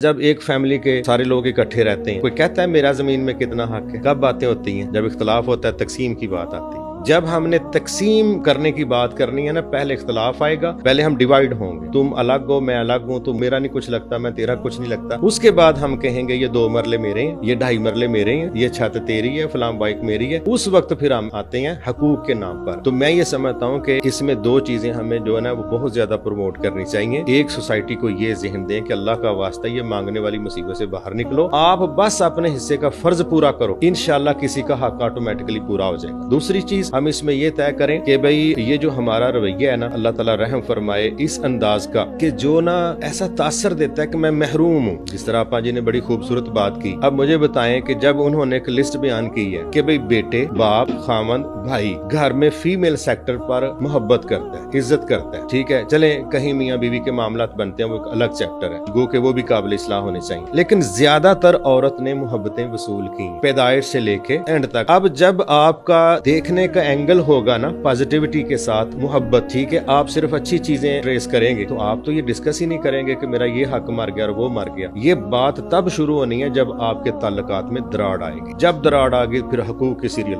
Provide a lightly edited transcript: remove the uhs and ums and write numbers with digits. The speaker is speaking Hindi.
जब एक फैमिली के सारे लोग इकट्ठे रहते हैं, कोई कहता है मेरा जमीन में कितना हक है। कब बातें होती हैं? जब इख्तलाफ होता है, तकसीम की बात आती है। जब हमने तकसीम करने की बात करनी है ना, पहले इख्तलाफ आएगा, पहले हम डिवाइड होंगे, तुम अलग हो, मैं अलग हूँ, तुम मेरा नहीं कुछ लगता, मैं तेरा कुछ नहीं लगता। उसके बाद हम कहेंगे ये 2 मरले मेरे हैं, ये 2.5 मरले मेरे हैं, ये छत तेरी है, फलां बाइक मेरी है। उस वक्त फिर हम आते हैं हकूक के नाम पर। तो मैं ये समझता हूँ कि इसमें 2 चीजें हमें जो है ना वो बहुत ज्यादा प्रमोट करनी चाहिए। एक, सोसाइटी को ये जहन दें कि अल्लाह का वास्ता ये मांगने वाली मुसीबत से बाहर निकलो, आप बस अपने हिस्से का फर्ज पूरा करो, इंशाल्लाह किसी का हक ऑटोमेटिकली पूरा हो जाएगा। दूसरी चीज, हम इसमें ये तय करें कि भाई ये जो हमारा रवैया है ना, अल्लाह ताला रहम फरमाए इस अंदाज का कि जो ना ऐसा तासर देता है कि मैं महरूम हूँ। जिस तरह आपा जी ने बड़ी खूबसूरत बात की। अब मुझे बताएं कि जब उन्होंने एक लिस्ट बयान की है कि भाई बेटे, बाप, खामन, भाई घर में फीमेल सेक्टर पर मोहब्बत करता है, इज्जत करता है, ठीक है, चले कहीं मियाँ बीवी के मामला बनते हैं, वो एक अलग चैप्टर है, गो के वो भी काबिल इस्लाह होने चाहिए। लेकिन ज्यादातर औरत ने मोहब्बतें वसूल की पैदाइश से लेके एंड तक। अब जब आपका देखने का एंगल होगा ना पॉजिटिविटी के साथ मोहब्बत, ठीक है, आप सिर्फ अच्छी चीजें ट्रेस करेंगे तो आप तो ये डिस्कस ही नहीं करेंगे कि मेरा ये हक मर गया और वो मर गया। ये बात तब शुरू होनी है जब आपके ताल्लुकात में दरार आएगी। जब दरार आ गई फिर हकूक की सीरियल